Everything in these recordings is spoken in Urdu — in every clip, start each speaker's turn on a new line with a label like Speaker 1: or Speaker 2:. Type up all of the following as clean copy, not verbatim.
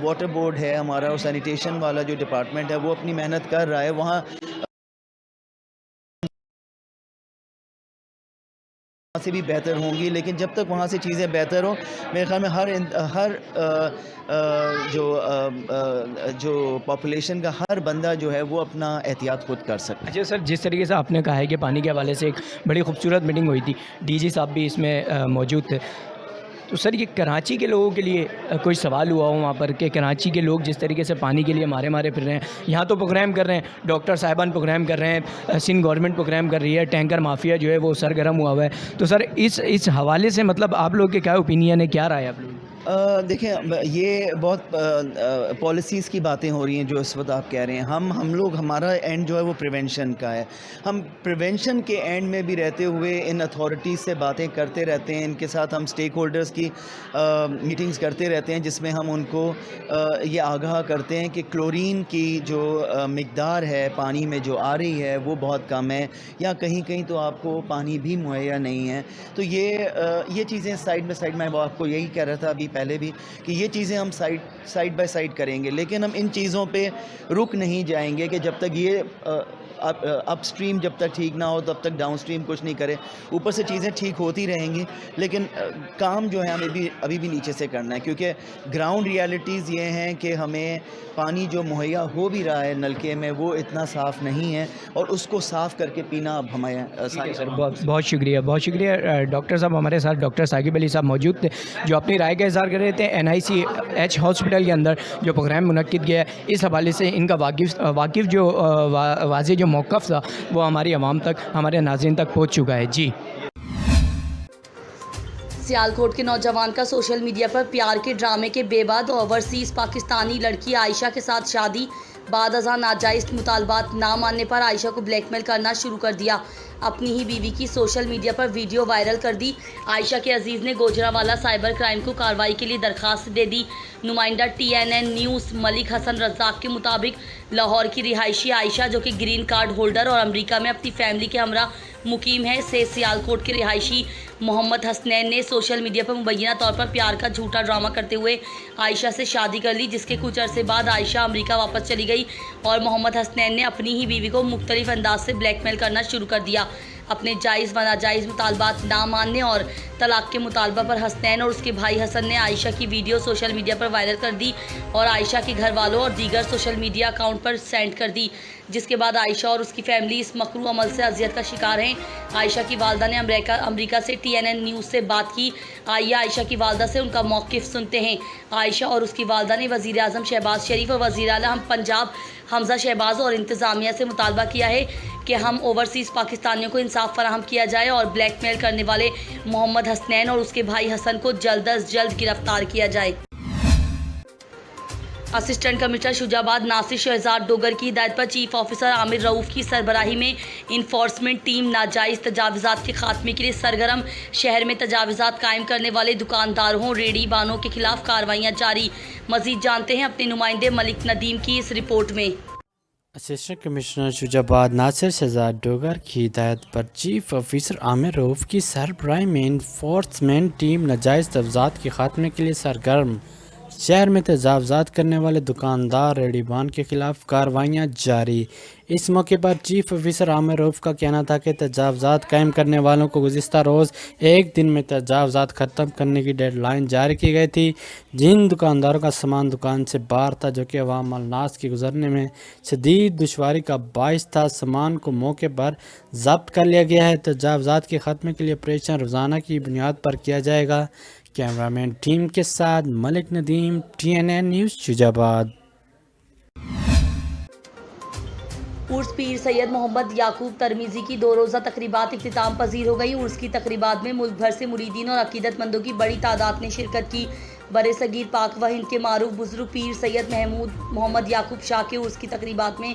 Speaker 1: واٹر بورڈ ہے ہمارا اور سینیٹیشن والا جو ڈپارٹمنٹ ہے وہ اپنی محنت کر رہا ہے. وہاں سے بھی بہتر ہوں گی, لیکن جب تک وہاں سے چیزیں بہتر ہوں میرے خیال میں ہر جو پاپولیشن کا ہر بندہ جو ہے وہ اپنا احتیاط خود کر سکتا ہے.
Speaker 2: اچھا سر, جس طریقے سے آپ نے کہا ہے کہ پانی کے حوالے سے ایک بڑی خوبصورت میٹنگ ہوئی تھی, ڈی جی صاحب بھی اس میں موجود تھے, تو سر یہ کراچی کے لوگوں کے لیے کوئی سوال ہوا ہو وہاں پر کہ کراچی کے لوگ جس طریقے سے پانی کے لیے مارے پھر رہے ہیں, یہاں تو پروگرام کر رہے ہیں, ڈاکٹر صاحبان پروگرام کر رہے ہیں, سندھ گورنمنٹ پروگرام کر رہی ہے, ٹینکر مافیا جو ہے وہ سرگرم ہوا ہے, تو سر اس حوالے سے مطلب آپ لوگ کے کیا اوپینین ہے, کیا رائے آپ لوگ؟
Speaker 1: دیکھیں یہ بہت پالیسیز کی باتیں ہو رہی ہیں جو اس وقت آپ کہہ رہے ہیں. ہم لوگ ہمارا اینڈ جو ہے وہ پریونشن کا ہے. ہم پریونشن کے اینڈ میں بھی رہتے ہوئے ان اتھارٹیز سے باتیں کرتے رہتے ہیں, ان کے ساتھ ہم اسٹیک ہولڈرز کی میٹنگز کرتے رہتے ہیں جس میں ہم ان کو یہ آگاہ کرتے ہیں کہ کلورین کی جو مقدار ہے پانی میں جو آ رہی ہے وہ بہت کم ہے, یا کہیں تو آپ کو پانی بھی مہیا نہیں ہے. تو یہ چیزیں سائڈ بائی سائڈ, میں آپ کو یہی کہہ رہا تھا ابھی پہلے بھی کہ یہ چیزیں ہم سائڈ بائی سائڈ کریں گے, لیکن ہم ان چیزوں پہ رک نہیں جائیں گے کہ جب تک یہ اپ سٹریم جب تک ٹھیک نہ ہو تب تک ڈاؤن سٹریم کچھ نہیں کرے. اوپر سے چیزیں ٹھیک ہوتی رہیں گی, لیکن کام جو ہے ہمیں ابھی بھی نیچے سے کرنا ہے, کیونکہ گراؤنڈ ریالٹیز یہ ہیں کہ ہمیں پانی جو مہیا ہو بھی رہا ہے نلکے میں وہ اتنا صاف نہیں ہے, اور اس کو صاف کر کے پینا اب ہمیں
Speaker 2: سر بہت شکریہ ڈاکٹر صاحب. ہمارے ساتھ ڈاکٹر ثاقب علی صاحب موجود تھے جو اپنی رائے کا اظہار کر رہے تھے. NICH ہاسپٹل کے اندر جو پروگرام منعقد کیا ہے اس حوالے سے ان کا واقف جو واضح جو موقف تھا وہ ہماری عوام تک, ہمارے ناظرین تک پہنچ چکا ہے. جی,
Speaker 3: سیالکوٹ کے نوجوان کا سوشل میڈیا پر پیار کے ڈرامے کے بے بعد اوورسیز پاکستانی لڑکی عائشہ کے ساتھ شادی, بعد ازاں ناجائز مطالبات نہ ماننے پر عائشہ کو بلیک میل کرنا شروع کر دیا. اپنی ہی بیوی کی سوشل میڈیا پر ویڈیو وائرل کر دی. عائشہ کے عزیز نے گوجرانوالہ سائبر کرائم کو کارروائی کے لیے درخواست دے دی. نمائندہ TNN نیوز ملک حسن رزاق کے مطابق لاہور کی رہائشی عائشہ جو کہ گرین کارڈ ہولڈر اور امریکہ میں اپنی فیملی کے ہمراہ مقیم ہے سے سیالکوٹ کے رہائشی محمد حسنین نے سوشل میڈیا پر مبینہ طور پر پیار کا جھوٹا ڈرامہ کرتے ہوئے عائشہ سے شادی کر لی, جس کے کچھ عرصے بعد عائشہ امریکہ واپس چلی گئی اور محمد حسنین نے اپنی ہی بیوی کو مختلف انداز سے بلیک میل کرنا شروع کر دیا. اپنے جائز و ناجائز مطالبات نہ ماننے اور طلاق کے مطالبہ پر حسنین اور اس کے بھائی حسن نے عائشہ کی ویڈیو سوشل میڈیا پر وائرل کر دی اور عائشہ کے گھر والوں اور دیگر سوشل میڈیا اکاؤنٹ پر سینڈ کر دی, جس کے بعد عائشہ اور اس کی فیملی اس مکروہ عمل سے اذیت کا شکار ہیں. عائشہ کی والدہ نے امریکہ سے TNN نیوز سے بات کی. آئیے عائشہ کی والدہ سے ان کا موقف سنتے ہیں. عائشہ اور اس کی والدہ نے وزیر اعظم شہباز شریف اور وزیر اعلیٰ پنجاب حمزہ شہباز اور انتظامیہ سے مطالبہ کیا ہے کہ ہم اوورسیز پاکستانیوں کو انصاف فراہم کیا جائے اور بلیک میل کرنے والے محمد حسنین اور اس کے بھائی حسن کو جلد از جلد گرفتار کیا جائے. اسسٹنٹ کمشنر شجاع آباد ناصر شہزاد ڈوگر کی ہدایت پر چیف آفیسر عامر رؤوف کی سربراہی میں انفورسمنٹ ٹیم ناجائز تجاوزات کے خاتمے کے لیے سرگرم. شہر میں تجاوزات قائم کرنے والے دکانداروں ریڑھی بانوں کے خلاف کارروائیاں جاری. مزید جانتے ہیں اپنے نمائندے ملک ندیم کی اس رپورٹ میں.
Speaker 4: اسسٹنٹ کمشنر شجاع آباد ناصر شہزاد ڈوگر کی ہدایت پر چیف آفیسر عامر رؤوف کی سربراہی میں انفورسمنٹ ٹیم ناجائز تجاوزات کے خاتمے کے لیے سرگرم. شہر میں تجاوزات کرنے والے دکاندار ریڑھی بان کے خلاف کارروائیاں جاری. اس موقع پر چیف آفیسر عامر رؤوف کا کہنا تھا کہ تجاوزات قائم کرنے والوں کو گزشتہ روز ایک دن میں تجاوزات ختم کرنے کی ڈیڈ لائن جاری کی گئی تھی. جن دکانداروں کا سامان دکان سے باہر تھا جو کہ عوام الناس کے گزرنے میں شدید دشواری کا باعث تھا, سامان کو موقع پر ضبط کر لیا گیا ہے. تجاوزات کے خاتمے کے لیے آپریشن روزانہ کی بنیاد پر کیا جائے گا. کیمرامین ٹیم کے ساتھ ملک ندیم, TNN نیوز شجاع آباد.
Speaker 3: عرس پیر سید محمد یعقوب ترمیزی کی 2 روزہ تقریبات اختتام پذیر ہو گئی. عرس کی تقریبات میں ملک بھر سے مریدین اور عقیدت مندوں کی بڑی تعداد نے شرکت کی. بر صغیر پاک و ہند کے معروف بزرگ پیر سید محمد یعقوب شاہ کے عرس کی تقریبات میں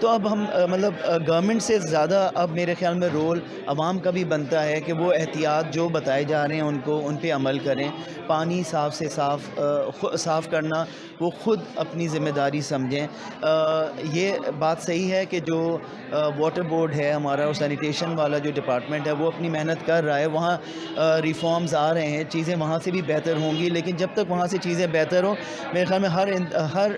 Speaker 1: تو اب ہم مطلب گورنمنٹ سے زیادہ اب میرے خیال میں رول عوام کا بھی بنتا ہے کہ وہ احتیاط جو بتائے جا رہے ہیں ان پہ عمل کریں. پانی صاف سے صاف کرنا وہ خود اپنی ذمہ داری سمجھیں. یہ بات صحیح ہے کہ جو واٹر بورڈ ہے ہمارا اور سینیٹیشن والا جو ڈپارٹمنٹ ہے وہ اپنی محنت کر رہا ہے. وہاں ریفارمز آ رہے ہیں, چیزیں وہاں سے بھی بہتر ہوں گی, لیکن جب تک وہاں سے چیزیں بہتر ہوں میرے خیال میں ہر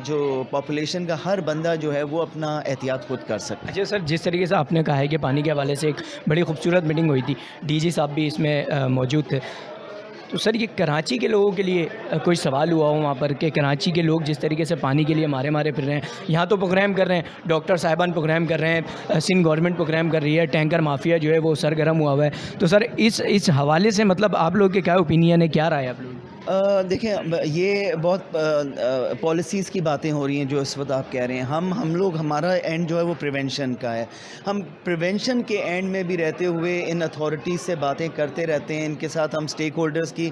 Speaker 1: جو پاپولیشن کا ہر بندہ جو ہے وہ اپنا احتیاط خود کر سکتا ہے.
Speaker 2: اچھا سر, جس طریقے سے آپ نے کہا ہے کہ پانی کے حوالے سے ایک بڑی خوبصورت میٹنگ ہوئی تھی, ڈی جی صاحب بھی اس میں موجود تھے, تو سر یہ کراچی کے لوگوں کے لیے کوئی سوال ہوا ہو وہاں پر کہ کراچی کے لوگ جس طریقے سے پانی کے لیے مارے پھر رہے ہیں, یہاں تو پروگرام کر رہے ہیں, ڈاکٹر صاحبان پروگرام کر رہے ہیں, سندھ گورنمنٹ پروگرام کر رہی ہے, ٹینکر مافیا جو ہے وہ سرگرم ہوا ہوا ہے, تو سر اس حوالے سے مطلب آپ لوگ کے کیا اوپینین ہے, کیا رائے ہے آپ لوگ؟
Speaker 1: دیکھیں یہ بہت پالیسیز کی باتیں ہو رہی ہیں جو اس وقت آپ کہہ رہے ہیں. ہم لوگ ہمارا اینڈ جو ہے وہ پریونشن کا ہے. ہم پریونشن کے اینڈ میں بھی رہتے ہوئے ان اتھارٹیز سے باتیں کرتے رہتے ہیں, ان کے ساتھ ہم اسٹیک ہولڈرز کی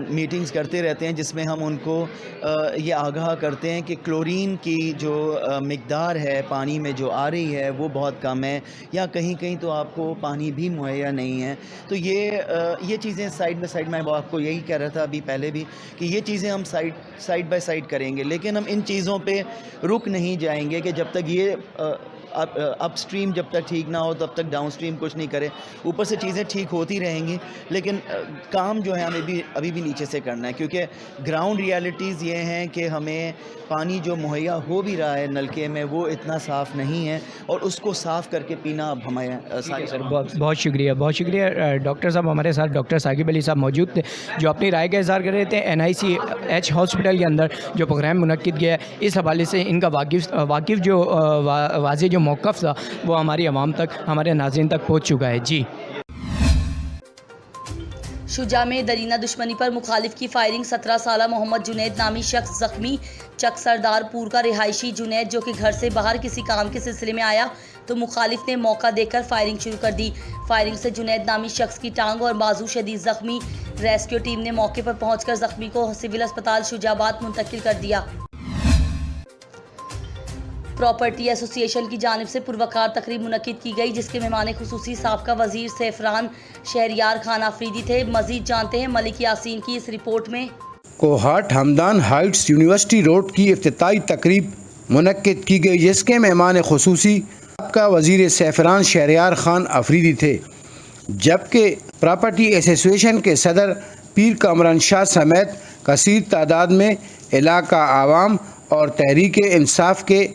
Speaker 1: میٹنگز کرتے رہتے ہیں جس میں ہم ان کو یہ آگاہ کرتے ہیں کہ کلورین کی جو مقدار ہے پانی میں جو آ رہی ہے وہ بہت کم ہے, یا کہیں کہیں تو آپ کو پانی بھی مہیا نہیں ہے. تو یہ چیزیں سائڈ بائی سائڈ, میں آپ کو یہی کہہ رہا تھا ابھی پہلے بھی کہ یہ چیزیں ہم سائڈ بائی سائڈ کریں گے, لیکن ہم ان چیزوں پہ رک نہیں جائیں گے کہ جب تک یہ اپ سٹریم جب تک ٹھیک نہ ہو تب تک ڈاؤن سٹریم کچھ نہیں کرے. اوپر سے چیزیں ٹھیک ہوتی رہیں گی, لیکن کام جو ہے ہمیں ابھی بھی نیچے سے کرنا ہے, کیونکہ گراؤنڈ ریالٹیز یہ ہیں کہ ہمیں پانی جو مہیا ہو بھی رہا ہے نلکے میں وہ اتنا صاف نہیں ہے, اور اس کو صاف کر کے پینا اب ہمیں
Speaker 2: سر. بہت شکریہ ڈاکٹر صاحب. ہمارے ساتھ ڈاکٹر ثاقب علی صاحب موجود تھے جو اپنی رائے کا اظہار کر رہے تھے. NICH ہاسپٹل کے اندر جو پروگرام منعقد کیا ہے اس حوالے سے ان کا واقف جو واضح جو موقف تھا وہ ہماری عوام تک, ہمارے ناظرین تک پہنچ چکا ہے. جی.
Speaker 3: شجاع میں درینہ دشمنی پر مخالف کی فائرنگ, 17 سالہ محمد جنید نامی شخص زخمی. چک سردار پور کا رہائشی جنید جو کہ گھر سے باہر کسی کام کے سلسلے میں آیا تو مخالف نے موقع دے کر فائرنگ شروع کر دی. فائرنگ سے جنید نامی شخص کی ٹانگ اور بازو شدید زخمی. ریسکیو ٹیم نے موقع پر پہنچ کر زخمی کو سول اسپتال شجاع آباد منتقل کر دیا. پراپرٹی ایسوسی ایشن کی جانب سے پروقار تقریب منعقد کی گئی جس کے مہمان خصوصی سابقہ وزیر سیفران شہریار خان آفریدی تھے. مزید جانتے ہیں ملک یاسین کی اس رپورٹ میں.
Speaker 5: Kohat Hamdan Heights University Road کی افتتاحی تقریب منعقد کی گئی جس کے مہمان خصوصی سابقہ وزیر سیفران شہریار خان آفریدی تھے, جبکہ پراپرٹی ایسوسی ایشن کے صدر پیر کامران شاہ سمیت کثیر تعداد میں علاقہ عوام اور تحریک انصاف کے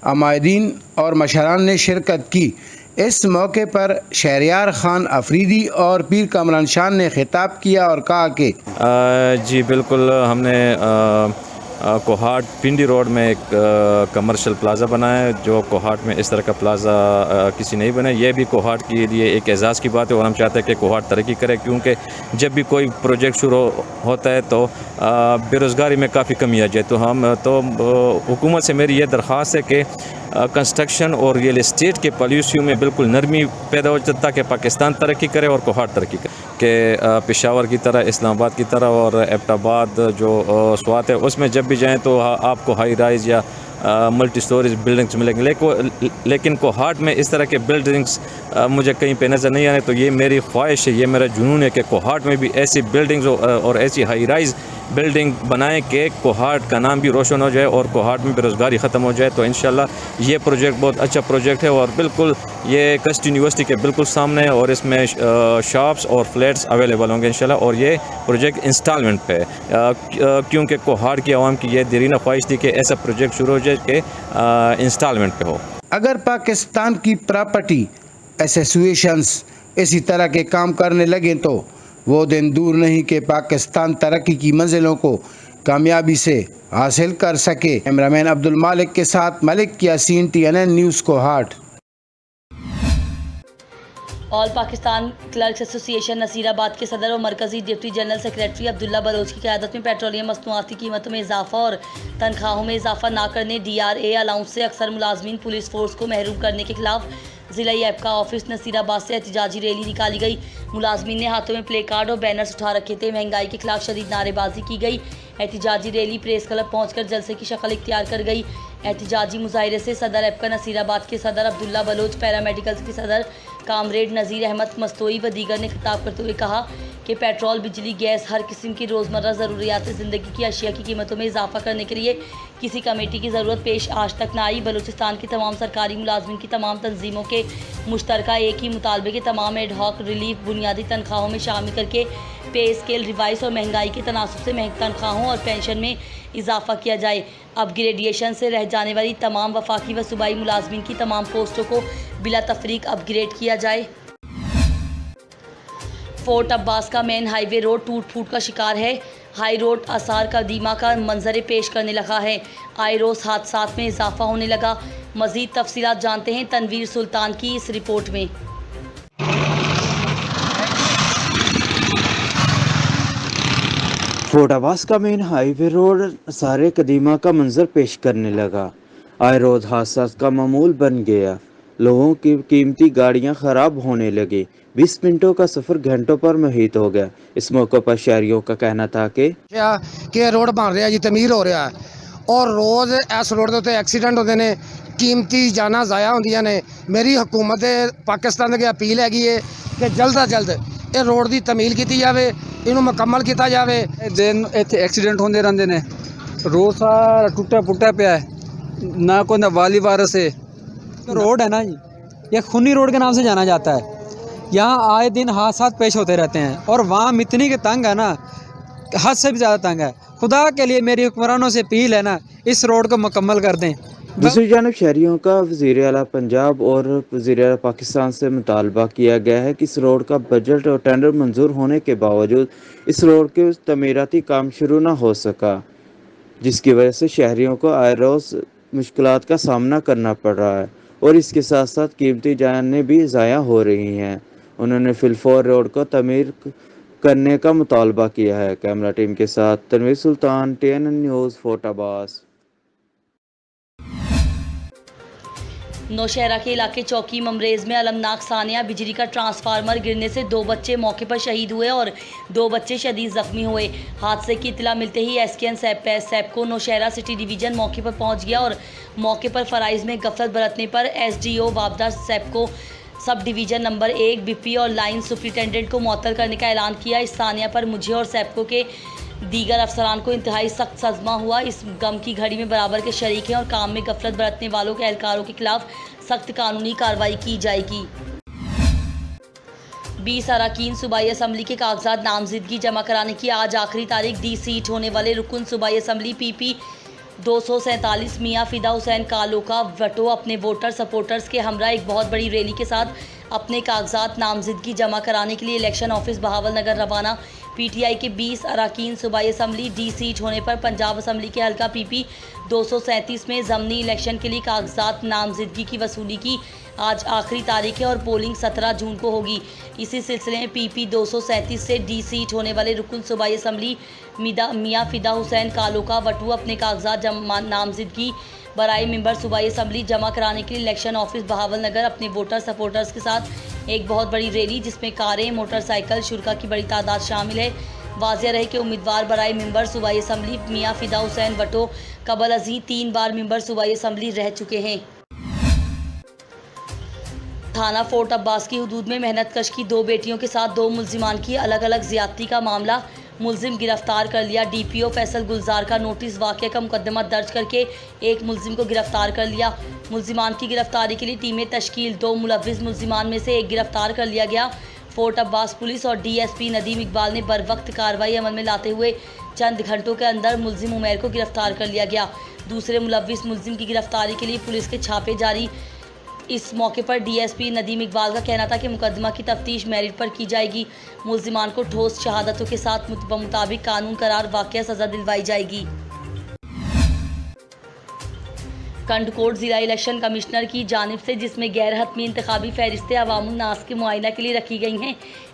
Speaker 5: عمائدین اور مشران نے شرکت کی. اس موقع پر شہریار خان آفریدی اور پیر کامران شاہ نے خطاب کیا اور کہا کہ
Speaker 6: جی بالکل, ہم نے کوہاٹ پنڈی روڈ میں ایک کمرشل پلازا بنایا ہے جو کوہاٹ میں اس طرح کا پلازا کسی نہیں بنا. یہ بھی کوہاٹ کے لیے ایک اعزاز کی بات ہے اور ہم چاہتے ہیں کہ کوہاٹ ترقی کرے, کیونکہ جب بھی کوئی پروجیکٹ شروع ہوتا ہے تو بے روزگاری میں کافی کمی آ جائے. تو حکومت سے میری یہ درخواست ہے کہ کنسٹرکشن اور ریئل اسٹیٹ کے پالیسیوں میں بالکل نرمی پیدا ہو جائے تاکہ پاکستان ترقی کرے اور کوہاٹ ترقی کرے. کہ پشاور کی طرح, اسلام آباد کی طرح اور ایبٹ آباد جو سوات ہے اس میں جب بھی جائیں تو آپ کو ہائی رائز یا ملٹی سٹوریز بلڈنگس ملیں گے, لیکن کوہاٹ میں اس طرح کے بلڈنگس مجھے کہیں پہ نظر نہیں آنے. تو یہ میری خواہش ہے, یہ میرا جنون ہے کہ کوہاٹ میں بھی ایسی بلڈنگز اور ایسی ہائی رائز بلڈنگ بنائیں کہ کوہاٹ کا نام بھی روشن ہو جائے اور کوہاٹ میں بے روزگاری ختم ہو جائے. تو انشاءاللہ یہ پروجیکٹ بہت اچھا پروجیکٹ ہے اور بالکل یہ کسٹ یونیورسٹی کے بالکل سامنے ہے اور اس میں شاپس اور فلیٹس اویلیبل ہوں گے انشاءاللہ. اور یہ پروجیکٹ انسٹالمنٹ پہ ہے کیونکہ کوہاٹ کی عوام کی یہ دیرینہ خواہش تھی کہ ایسا پروجیکٹ شروع ہو جائے کہ انسٹالمنٹ پہ ہو.
Speaker 5: اگر پاکستان کی پراپرٹی ایسوسی ایشنز اسی طرح کے کام کرنے لگیں تو وہ دن دور نہیں کہ پاکستان ترقی کی منزلوں کو کامیابی سے حاصل کر سکے. کیمرامین عبد المالک کے ساتھ ملک یاسین, TNN نیوز کوہاٹ.
Speaker 3: آل پاکستان کلرکس ایسوسی ایشن نصیر آباد کے صدر اور مرکزی ڈپٹی جنرل سیکریٹری عبداللہ بلوچ کی قیادت میں پیٹرولیم مصنوعات کی قیمتوں میں اضافہ اور تنخواہوں میں اضافہ نہ کرنے DRA الاؤنس سے اکثر ملازمین پولیس فورس کو محروم کرنے کے خلاف ضلع ایپکا آفس نصیر آباد سے احتجاجی ریلی نکالی گئی. ملازمین نے ہاتھوں میں پلے کارڈ اور بینرز اٹھا رکھے تھے. مہنگائی کے خلاف شدید نعرے بازی کی گئی. احتجاجی ریلی پریس کلب پہنچ کر جلسے کی شکل اختیار کر گئی. احتجاجی مظاہرے سے صدر ایپکا نصیر آباد کے صدر عبداللہ بلوچ، پیرامیڈیکلز کے صدر کامریڈ نذیر احمد مستوئی و دیگر نے خطاب کرتے ہوئے کہا کہ پیٹرول، بجلی، گیس، ہر قسم کی روزمرہ ضروریات زندگی کی اشیاء کی قیمتوں میں اضافہ کرنے کے لیے کسی کمیٹی کی ضرورت پیش آج تک نہ آئی. بلوچستان کی تمام سرکاری ملازمین کی تمام تنظیموں کے مشترکہ ایک ہی مطالبے کے تمام ایڈ ہاک ریلیف بنیادی تنخواہوں میں شامل کر کے پے اسکیل ریوائز اور مہنگائی کے تناسب سے تنخواہوں اور پینشن میں اضافہ کیا جائے. اپ گریڈیشن سے رہ جانے والی تمام وفاقی و صوبائی ملازمین کی تمام پوسٹوں کو بلا تفریق اپ گریڈ کیا جائے. فورٹ عباس کا مین ہائی وے روڈ ٹوٹ پھوٹ کا شکار ہے. ہائی روڈ آثار قدیمہ کا منظر پیش کرنے لگا ہے. آئے روز حادثات میں اضافہ ہونے لگا. مزید تفصیلات جانتے ہیں تنویر سلطان کی اس رپورٹ میں.
Speaker 7: فورٹ عباس کا مین ہائی وے روڈ آثار قدیمہ کا منظر پیش کرنے لگا. آئے روز حادثات کا معمول بن گیا. لوگوں کی قیمتی گاڑیاں خراب ہونے لگی. 20 منٹوں کا سفر گھنٹوں پر محیط ہو گیا. اس موقع پر شہریوں کا کہنا تھا
Speaker 8: کہ روڈ بن رہا جی، تعمیر ہو رہا ہے اور روز اس روڈ کے ایکسیڈنٹ ہوتے ہیں، قیمتی جانا ضائع ہوندیاں نے. میری حکومت پاکستان کی اپیل ہے کہ جلد از جلد یہ روڈ کی تعمیر کی جائے، یہ مکمل کیا جائے.
Speaker 9: دن اتنے ایکسیڈنٹ ہوتے رہتے ہیں. روڈ سارا ٹوٹا پھٹا پیا ہے، نہ کوئی والی وارث ہے. روڈ ہے نا جی، یہ خونی روڈ کے نام سے جانا جاتا ہے. یہاں آئے دن حادثات پیش ہوتے رہتے ہیں اور وہاں اتنی کہ تنگ ہے نا، حد سے بھی زیادہ تنگ ہے. خدا کے لیے میری حکمرانوں سے اپیل ہے نا، اس روڈ کو مکمل کر دیں.
Speaker 7: دوسری جانب شہریوں کا وزیر اعلیٰ پنجاب اور وزیر اعلیٰ پاکستان سے مطالبہ کیا گیا ہے کہ اس روڈ کا بجٹ اور ٹینڈر منظور ہونے کے باوجود اس روڈ کے تعمیراتی کام شروع نہ ہو سکا، جس کی وجہ سے شہریوں کو آئے روز مشکلات کا سامنا کرنا پڑ رہا ہے اور اس کے ساتھ ساتھ قیمتی جانیں بھی ضائع ہو رہی ہیں. انہوں نے فی الفور روڈ کو تعمیر کرنے کا مطالبہ کیا ہے. کیمرہ ٹیم کے ساتھ تنویر سلطان، TNN نیوز، فورٹ عباس.
Speaker 3: نوشہرہ کے علاقے چوکی ممریز میں المناک ثانیہ بجلی کا ٹرانسفارمر گرنے سے 2 بچے موقع پر شہید ہوئے اور 2 بچے شدید زخمی ہوئے. حادثے کی اطلاع ملتے ہی SKN SEPCO Nowshera city division موقع پر پہنچ گیا اور موقع پر فرائض میں غفلت برتنے پر SDO وابدہ SEPCO sub division number 1 BP اور لائن سپرنٹینڈنٹ کو معطل کرنے کا اعلان کیا. اس ثانیہ پر مجھے اور سیپکو کے دیگر افسران کو انتہائی سخت صدمہ ہوا. اس غم کی گھڑی میں برابر کے شریک ہیں اور کام میں غفلت برتنے والوں کے اہلکاروں کے خلاف سخت قانونی کارروائی کی جائے گی. 20 اراکین صوبائی اسمبلی کے کاغذات نامزدگی جمع کرانے کی آج آخری تاریخ. ڈی سیٹ ہونے والے رکن صوبائی اسمبلی PP 247 میاں فدا حسین کالوکا وٹو اپنے ووٹر سپورٹرز کے ہمراہ ایک بہت بڑی ریلی کے ساتھ اپنے کاغذات نامزدگی جمع کرانے کے لیے الیکشن آفس بہاول نگر روانہ. PTI کے 20 اراکین صوبائی اسمبلی ڈی سیٹ ہونے پر پنجاب اسمبلی کے حلقہ PP 237 میں ضمنی الیکشن کے لیے کاغذات نامزدگی کی وصولی کی آج آخری تاریخ ہے اور پولنگ 17 جون کو ہوگی. اسی سلسلے میں PP 237 سے ڈی سیٹ ہونے والے رکن صوبائی اسمبلی میاں فدا حسین کالوکا وٹو اپنے کاغذات نامزدگی برائے ممبر صوبائی اسمبلی جمع کرانے کے لیے الیکشن آفس بہاول نگر اپنے ووٹر سپورٹرز کے ساتھ ایک بہت بڑی ریلی جس میں کاریں، موٹر سائیکل، شرکا کی بڑی تعداد شامل ہے. واضح رہے کہ امیدوار برائے ممبر صوبائی اسمبلی میاں فدا حسین وٹو قبل ازیں 3 بار ممبر صوبائی اسمبلی رہ چکے ہیں. تھانہ فورٹ عباس کی حدود میں محنت کش کی 2 بیٹیوں کے ساتھ 2 ملزمان کی الگ الگ زیادتی کا معاملہ. ملزم گرفتار کر لیا. DPO فیصل گلزار کا نوٹس واقعہ کا مقدمہ درج کر کے ایک ملزم کو گرفتار کر لیا. ملزمان کی گرفتاری کے لیے ٹیمیں تشکیل. 2 ملوث ملزمان میں سے ایک گرفتار کر لیا گیا. فورٹ عباس پولیس اور DSP ندیم اقبال نے بروقت کارروائی عمل میں لاتے ہوئے چند گھنٹوں کے اندر ملزم عمیر کو گرفتار کر لیا گیا. دوسرے ملوث ملزم کی گرفتاری کے لیے پولیس کے چھاپے جاری. اس موقع پر DSP ندیم اقبال کا کہنا تھا کہ مقدمہ کی تفتیش میرٹ پر کی جائے گی. ملزمان کو ٹھوس شہادتوں کے ساتھ بمطابق قانون قرار واقعہ سزا دلوائی جائے گی. کنڈ کوٹ ضلع الیکشن کمشنر کی جانب سے جس میں غیر حتمی انتخابی فہرستیں عوام الناس کے معائنہ کے لیے رکھی گئی ہیں،